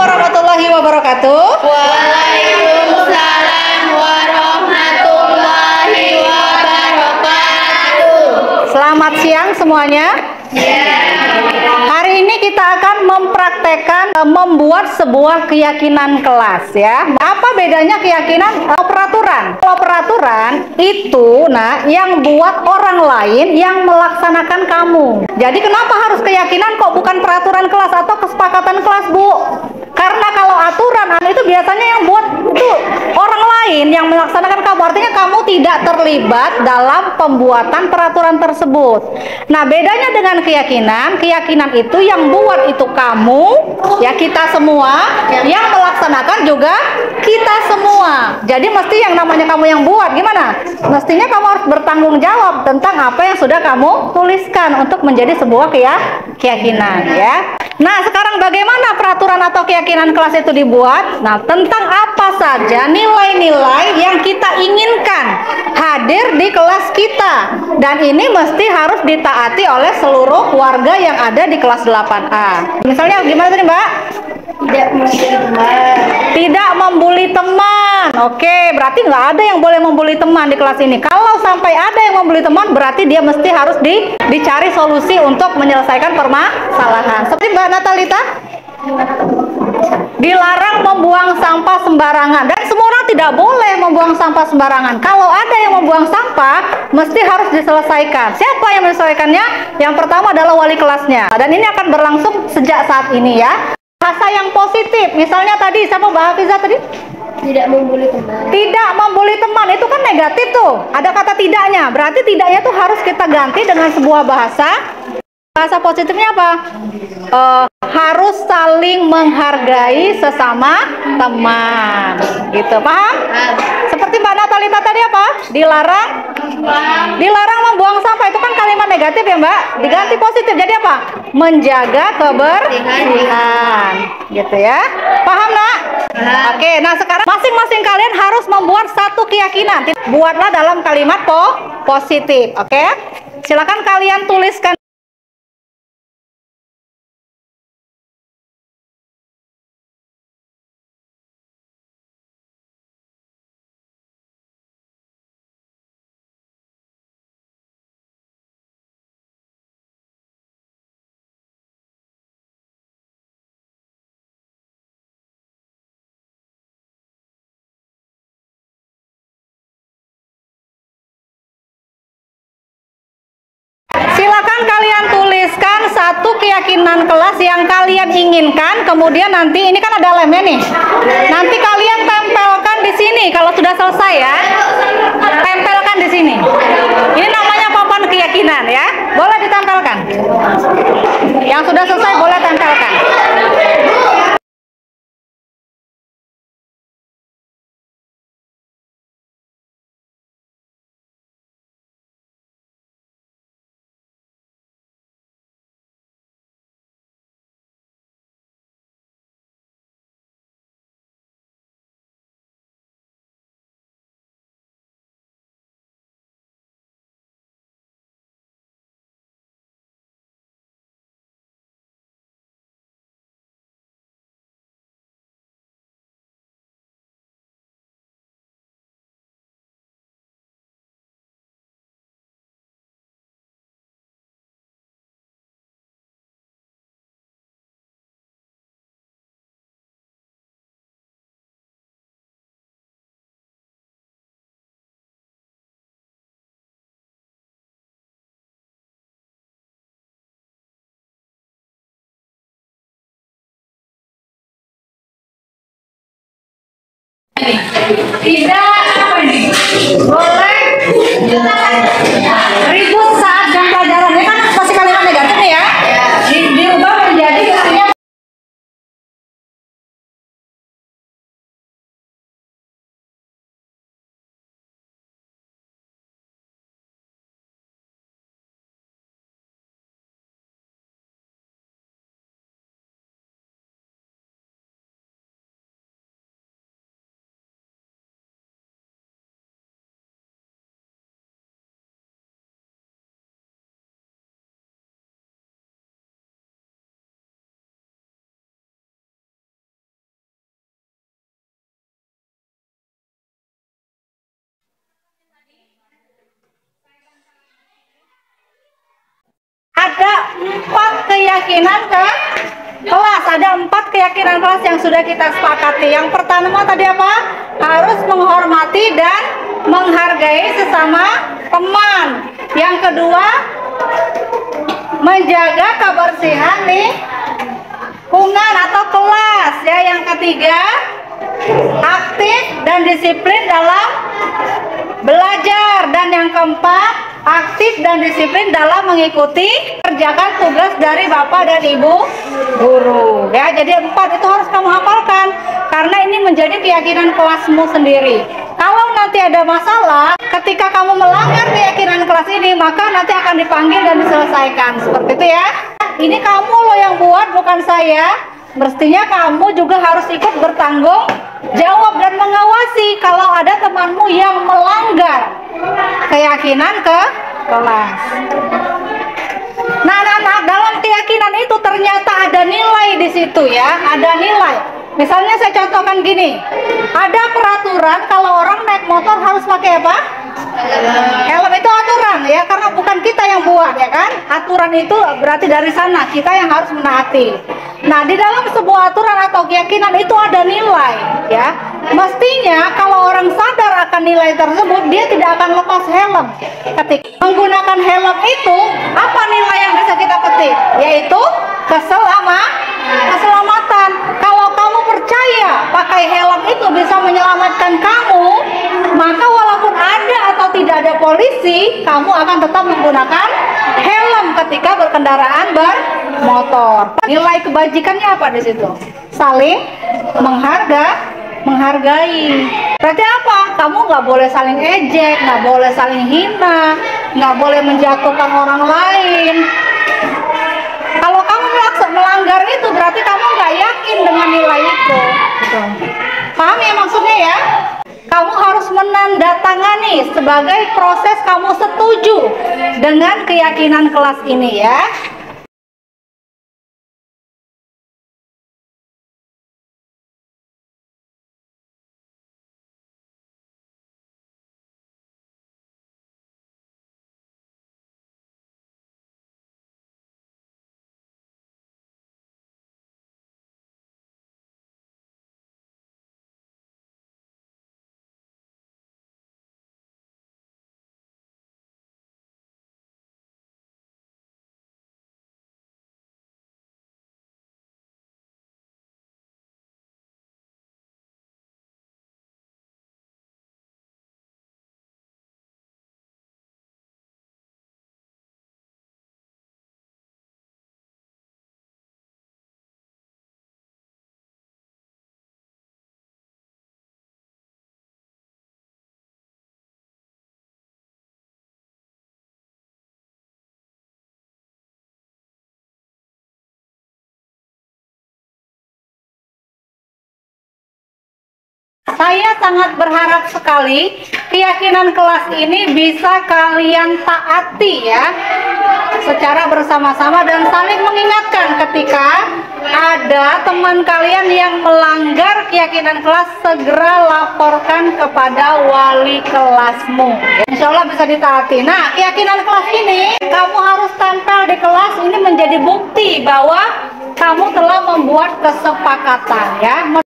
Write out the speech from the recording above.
warahmatullahi wabarakatuh. Waalaikumsalam warahmatullahi wabarakatuh. Selamat siang semuanya. Hari ini kita akan mempraktekkan membuat sebuah keyakinan kelas ya. Apa bedanya keyakinan peraturan? Kalau peraturan itu yang buat orang lain yang melaksanakan kamu. Jadi kenapa harus keyakinan kok bukan peraturan kelas atau kesepakatan kelas, Bu? Karena kalau aturan itu biasanya yang buat itu orang lain yang melaksanakan kamu. Artinya kamu tidak terlibat dalam pembuatan peraturan tersebut. Nah, bedanya dengan keyakinan itu yang buat itu kamu, ya kita semua, yang melaksanakan juga kita semua. Jadi mesti yang namanya kamu yang buat, gimana? Mestinya kamu harus bertanggung jawab tentang apa yang sudah kamu tuliskan untuk menjadi sebuah keyakinan, ya. Nah, sekarang bagaimana peraturan atau keyakinan kelas itu dibuat? Nah, tentang apa saja nilai-nilai yang kita inginkan hadir di kelas kita. Dan ini mesti harus ditaati oleh seluruh warga yang ada di kelas 8A. Misalnya gimana tadi, Mbak? Tidak membuli teman. Tidak membuli teman. Oke, berarti nggak ada yang boleh membuli teman di kelas ini. Kalau sampai ada yang membuli teman, berarti dia mesti harus dicari solusi untuk menyelesaikan permasalahan. Seperti Mbak Natalita, dilarang membuang sampah sembarangan. Dan semua orang tidak boleh membuang sampah sembarangan. Kalau ada yang membuang sampah, mesti harus diselesaikan. Siapa yang menyelesaikannya? Yang pertama adalah wali kelasnya. Dan ini akan berlangsung sejak saat ini ya. Bahasa yang positif, misalnya tadi siapa Mbak Hafiza tadi? Tidak membuli teman. Tidak membuli teman, itu kan negatif tuh. Ada kata tidaknya, berarti tidaknya tuh harus kita ganti dengan sebuah bahasa. Bahasa positifnya apa? Harus saling menghargai sesama teman. Gitu, paham? Seperti Mbak Natalita tadi apa? Dilarang membuang sampah, itu kan kalimat negatif ya Mbak. Diganti positif, jadi apa? Menjaga kebersihan. Gitu ya. Paham Nak? Oke, nah sekarang masing-masing kalian harus membuat satu keyakinan. Buatlah dalam kalimat positif, oke? Silakan kalian tuliskan. Silakan kalian tuliskan satu keyakinan kelas yang kalian inginkan. Kemudian nanti ini kan ada lemnya nih. Nanti kalian tempelkan di sini kalau sudah selesai ya. Tempelkan di sini. Ini namanya papan keyakinan ya. Boleh ditempelkan. Yang sudah selesai boleh tempelkan. ada 4 keyakinan ke kelas. Ada 4 keyakinan kelas yang sudah kita sepakati. Yang pertama tadi apa? Harus menghormati dan menghargai sesama teman. Yang kedua, menjaga kebersihan lingkungan atau kelas. Ya, yang ketiga, aktif dan disiplin dalam belajar. Dan yang keempat, aktif dan disiplin dalam mengikuti kerjakan tugas dari Bapak dan Ibu guru. Ya, jadi 4 itu harus kamu hafalkan karena ini menjadi keyakinan kelasmu sendiri. Kalau nanti ada masalah ketika kamu melanggar keyakinan kelas ini, maka nanti akan dipanggil dan diselesaikan. Seperti itu ya. Ini kamu loh yang buat, bukan saya. Mestinya kamu juga harus ikut bertanggung jawab dan mengawasi kalau ada temanmu yang melanggar keyakinan ke kelas. Nah, dalam keyakinan itu ternyata ada nilai di situ ya, ada nilai. Misalnya saya contohkan gini, ada peraturan kalau orang naik motor harus pakai apa? Helm itu aturan ya, karena bukan kita yang buat ya kan. Aturan itu berarti dari sana, kita yang harus menaati. Nah, di dalam sebuah aturan atau keyakinan itu ada nilai ya. Mestinya kalau orang sadar akan nilai tersebut, dia tidak akan lepas helm. Ketika menggunakan helm itu, apa nilai yang bisa kita petik? Yaitu keselamatan. Kalau kamu percaya pakai helm itu bisa menyelamatkan kamu, maka walaupun ada atau tidak ada polisi, kamu akan tetap menggunakan helm ketika berkendaraan bermotor. Nilai kebajikannya apa di situ? Saling menghargai. Berarti apa? Kamu nggak boleh saling ejek, nggak boleh saling hina, nggak boleh menjatuhkan orang lain. Kalau kamu melanggar itu, berarti kamu nggak yakin dengan nilai itu. Gitu. Paham ya maksudnya ya? Kamu harus menandatangani sebagai proses kamu setuju dengan keyakinan kelas ini ya. Saya sangat berharap sekali keyakinan kelas ini bisa kalian taati ya, secara bersama-sama dan saling mengingatkan ketika ada teman kalian yang melanggar keyakinan kelas, segera laporkan kepada wali kelasmu. Insya Allah bisa ditaati. Nah, keyakinan kelas ini kamu harus tempel di kelas, ini menjadi bukti bahwa kamu telah membuat kesepakatan ya.